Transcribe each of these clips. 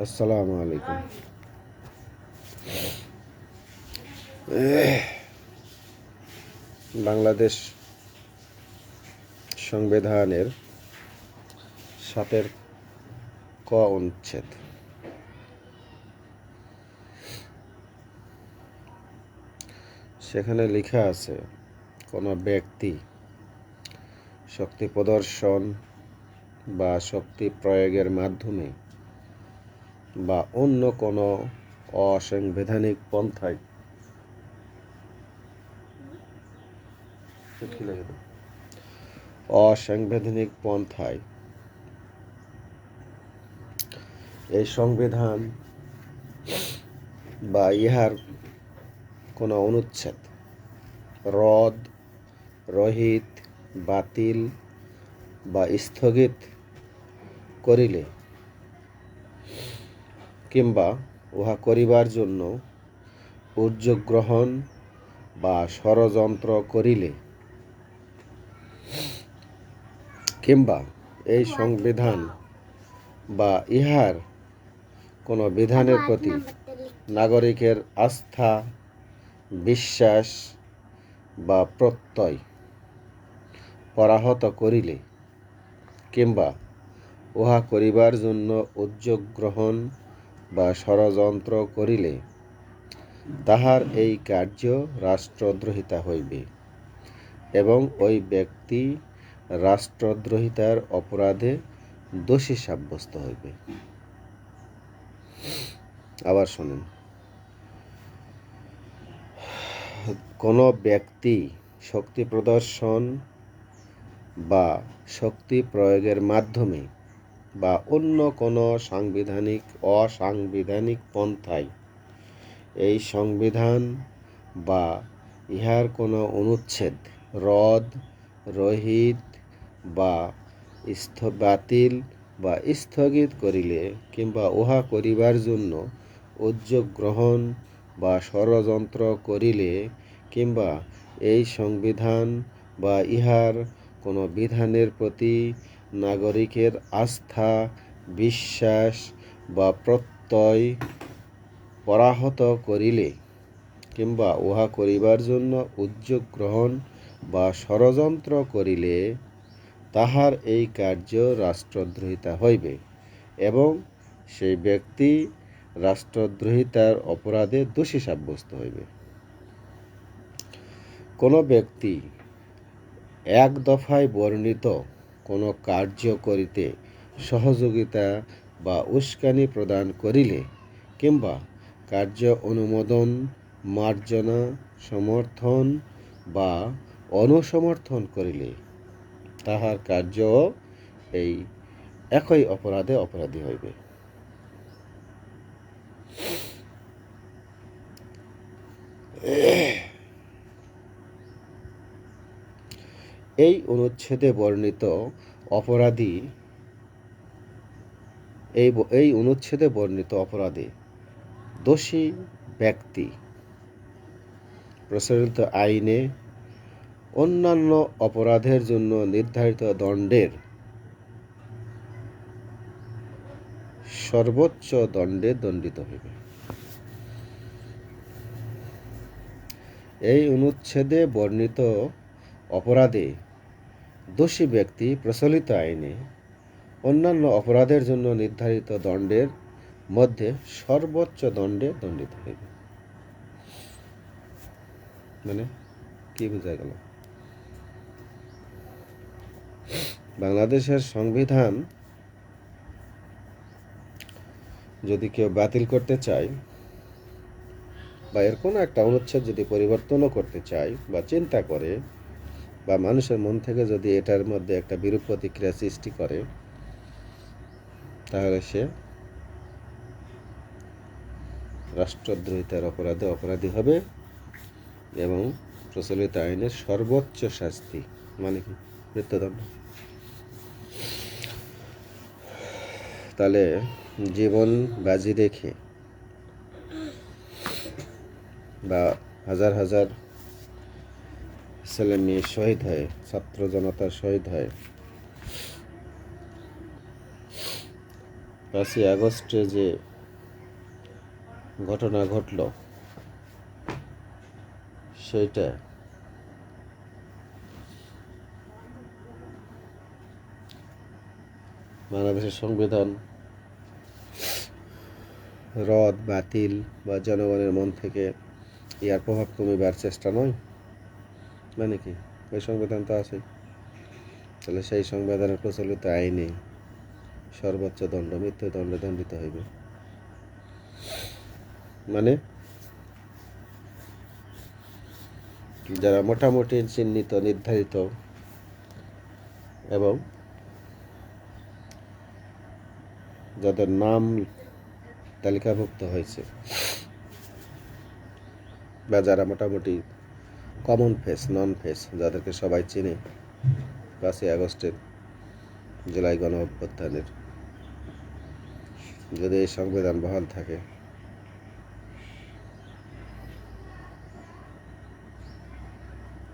আসসালামু আলাইকুম। বাংলাদেশ সংবিধানের 7-এর ক অনুচ্ছেদ। সেখানে লেখা আছে, কোনো ব্যক্তি শক্তি প্রদর্শন বা শক্তি প্রয়োগের মাধ্যমে বা অন্য কোনো অসাংবিধানিক পন্থায় এই সংবিধান বা ইহার কোনো অনুচ্ছেদ রদ, রহিত, বাতিল বা স্থগিত করিলে কিংবা উহা করিবার জন্য উদ্যোগ গ্রহণ বা ষড়যন্ত্র করিলে কিংবা এই সংবিধান বা ইহার কোনো বিধানের প্রতি নাগরিকের আস্থা, বিশ্বাস বা প্রত্যয় পরাহত করিলে কিংবা উহা করিবার জন্য উদ্যোগ গ্রহণ বা ষড়যন্ত্র করিলে তাহার এই কার্য রাষ্ট্রদ্রোহিতা হইবে এবং ওই ব্যক্তি রাষ্ট্রদ্রোহিতার অপরাধে দোষী সাব্যস্ত হইবে। আবার শোনেন, কোনো ব্যক্তি শক্তি প্রদর্শন বা শক্তি প্রয়োগের মাধ্যমে বা অন্য কোনো অসাংবিধানিক পন্থায় এই সংবিধান বা ইহার কোনো অনুচ্ছেদ রদ, রহিত বা বাতিল বা স্থগিত করিলে কিংবা উহা করিবার জন্য উদ্যোগ গ্রহণ বা ষড়যন্ত্র করিলে কিংবা এই সংবিধান বা ইহার কোনো বিধানের প্রতি নাগরিকের আস্থা, বিশ্বাস বা প্রত্যয় পরাহত করিলে কিংবা উহা করিবার জন্য উদ্যোগ গ্রহণ বা ষড়যন্ত্র করিলে তাহার এই কার্য রাষ্ট্রদ্রোহিতা হইবে এবং সেই ব্যক্তি রাষ্ট্রদ্রোহিতার অপরাধে দোষী সাব্যস্ত হইবে। কোনো ব্যক্তি এক দফায় বর্ণিত কোনো কার্য করিতে সহযোগিতা বা উস্কানি প্রদান করিলে কিংবা কার্য অনুমোদন, মার্জনা, সমর্থন বা অনুসমর্থন করিলে তাহার কার্য এই একই অপরাধে অপরাধী হইবে। এই অনুচ্ছেদে বর্ণিত অপরাধে দোষী ব্যক্তি প্রচলিত আইনে অন্যান্য অপরাধের জন্য নির্ধারিত দণ্ডের সর্বোচ্চ দণ্ডে দণ্ডিত হইবে। এই অনুচ্ছেদে বর্ণিত অপরাধে দোষী ব্যক্তি প্রচলিত আইনে অন্যান্য অপরাধের জন্য নির্ধারিত দণ্ডের মধ্যে সর্বোচ্চ দণ্ডে দণ্ডিত হইবে। মানে কি বোঝা গেল? বাংলাদেশের সংবিধান যদি কেউ বাতিল করতে চায় বা এর কোনো একটা অনুচ্ছেদ যদি পরিবর্তনও করতে চায় বা চিন্তা করে বা মানুষের মন থেকে যদি এটার মধ্যে একটা বিরূপ প্রতিক্রিয়া সৃষ্টি করে, তাহলে সে রাষ্ট্রদ্রোহিতার অপরাধে অপরাধী হবে এবং প্রচলিত আইনের সর্বোচ্চ শাস্তি মানে কি মৃত্যুদণ্ড। তাহলে জীবন বাজি রেখে বা হাজার হাজার ছেলে মেয়ে শহীদ হয়, ছাত্র জনতা শহীদ হয়, 5ই আগস্টে যে ঘটনা ঘটল সেটা বাংলাদেশের সংবিধান রদ বাতিল বা জনগণের মন থেকে ইয়ার প্রভাব কমিবার চেষ্টা নয়, মানে কি ওই সংবিধান তো আছে, তাহলে সেই সংবিধানের প্রচলিত আইনে সর্বোচ্চ দণ্ড মৃত্যুদণ্ডে দণ্ডিত হইবে। মানে যারা মোটামুটি চিহ্নিত নির্ধারিত এবং যাদের নাম তালিকাভুক্ত হয়েছে বা যারা মোটামুটি কমন ফেস নন ফেস যাদেরকে সবাই চিনে 5ই আগস্টের জুলাই গণ অভ্যুত্থানের, যদি এই সংবিধান বহাল থাকে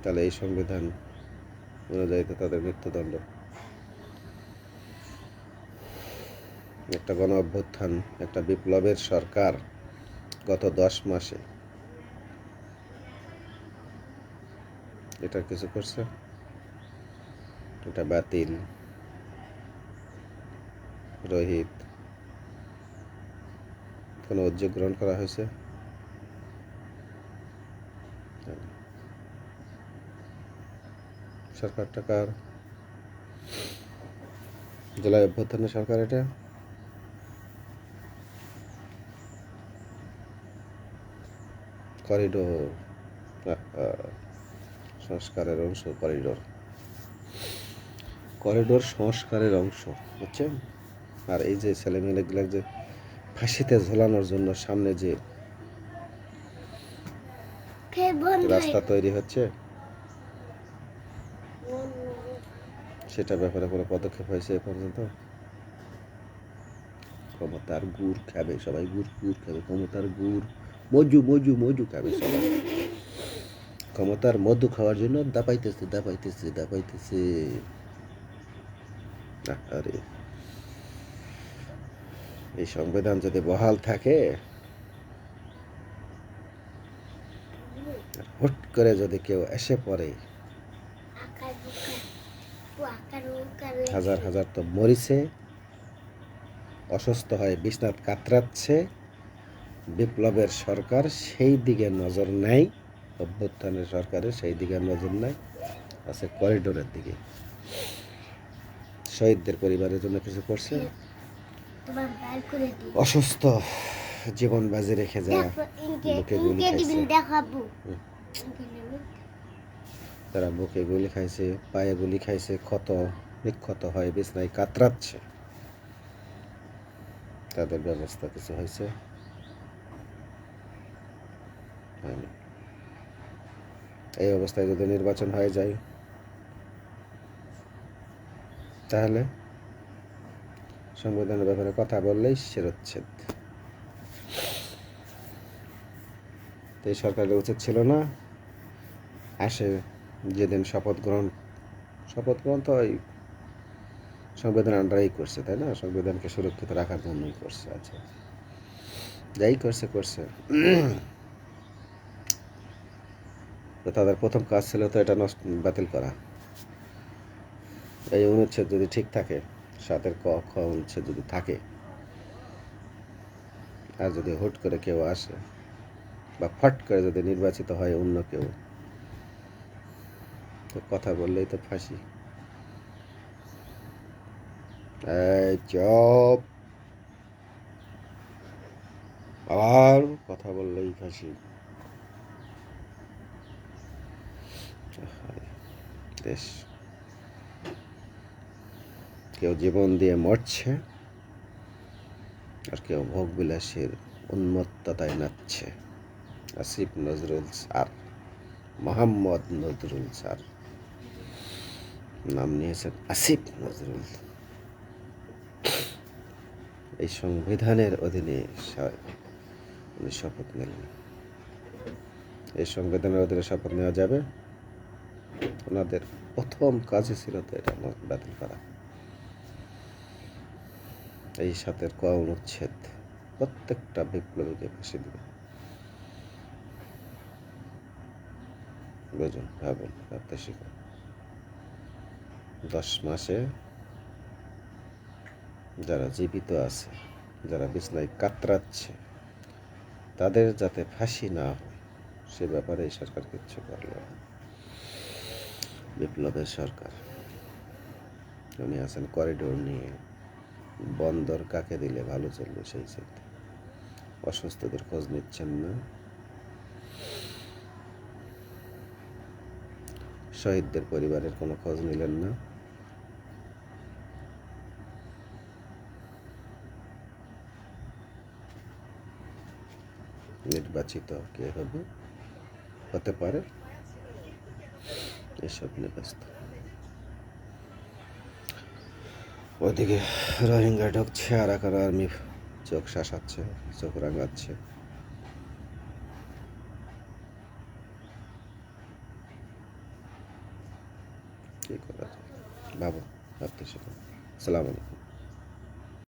তাহলে এই সংবিধান অনুযায়ী তো তাদের মৃত্যুদণ্ড। একটা গণ অভ্যুত্থান, একটা বিপ্লবের সরকার গত 10 মাসে এটা কিছু করছে? এটা বাতিল, রহিত কোনো উদ্যোগ গ্রহণ করা হয়েছে? সরকারটা কার? জুলাই অভ্যুত্থানের সরকার এটা? করিডোর সংস্কারের অংশ, করিডোর সংস্কারের অংশ, বুঝছেন? আর এই যে ছেলেমেয়েগুলো যে ফাঁসিতে ঝোলানোর জন্য সামনে যে রাস্তা তৈরি হচ্ছে সেটা ব্যাপারে কোনো পদক্ষেপ হয়েছে এ পর্যন্ত? ক্ষমতার গুড় খাবে সবাই, গুড় খাবে, ক্ষমতার গুড়, মজু খাবে সবাই, ক্ষমতার মধু খাওয়ার জন্য দাপাইতেছে। আরে এই সংবিধান যদি বহাল থাকে, হুট করে যদি কেউ এসে পড়ে, হাজার তো মরিছে, অসুস্থ হয়ে বিছনাত কাতরাচ্ছে, বিপ্লবের সরকার সেই দিকে নজর নেই, অভ্যুত্থানের সরকারের সেই দিকে নজর নেই, আছে করিডোরের দিকে। শহীদদের পরিবারের জন্য কিছু করছে? অসুস্থ জীবন বাজি রেখে যা বুকে গুলি খাইছে, তারা বুকে গুলি খাইছে, পায়ে গুলি খাইছে, ক্ষত নিক্ষত হয় বিছনায় কাতরাচ্ছে, তাদের ব্যবস্থা কিছু হয়েছে? হয়নি। এই অবস্থায় যদি নির্বাচন হয়ে যায় তাহলে সংবিধানের ব্যাপারে কথা বললেই শিরোচ্ছেদ। তো এই সরকারের উচিত ছিল না আসে যেদিন শপথ গ্রহণ তো ওই সংবিধান আন্ডারেই করছে, তাই না? সংবিধানকে সুরক্ষিত রাখার জন্যই করছে। আচ্ছা, যাই করছে তো তাদের প্রথম কাজ ছিল তো এটা বাতিল করা। এই অনুচ্ছেদ যদি ঠিক থাকে, 7 ক খ অনুচ্ছেদ যদি থাকে, আর যদি হুট করে কেউ আসে বা ফট করে যদি নির্বাচিত হয় অন্য কেউ, তো কথা বললেই তো ফাঁসি। চপ, আবার কথা বললেই ফাঁসি। দেশ কেউ জীবন দিয়ে মরছে আর কেউ ভোগ বিলাসের উন্মত্ততায় নাচছে। আসিফ নজরুল স্যার, মোহাম্মদ নজরুল স্যার নাম নিয়েছেন আসিফ নজরুল। এই সংবিধানের অধীনে উনি শপথ নিলেন। এই সংবিধানের অধীনে শপথ নেওয়া যাবে? ওনাদের প্রথম কাজই ছিল তো এটা বাতিল করা। এই ৭-এর ক অনুচ্ছেদ প্রত্যেকটা বিপ্লবীকে ফাঁসি দেবে। বুঝুন, ভাবুন, ভাবতে শিখুন। 10 মাসে যারা জীবিত আছে, যারা বিছনায় কাতরাচ্ছে, তাদের যাতে ফাঁসি না হয় সে ব্যাপারে এই সরকার কিচ্ছু করল না। বিপ্লবের সরকার। উনি আছেন করিডোর নিয়ে, বন্দর কাকে দিলে ভালো চলবে সেই চিন্তা। অসুস্থদের খোঁজ নিচ্ছেন না, শহীদদের পরিবারের কোনো খোঁজ নিলেন না। নির্বাচিত কে হবে, হতে পারে, এসব নিয়ে ব্যস্ত। ওদিকে রোহিঙ্গা ঢুকছে, আরাকান আর্মি চোখ শাসাচ্ছে, চোখ রাঙাচ্ছে। কি করা যায়, ভাবো, ভাবতে শিখুন। আসসালামু আলাইকুম।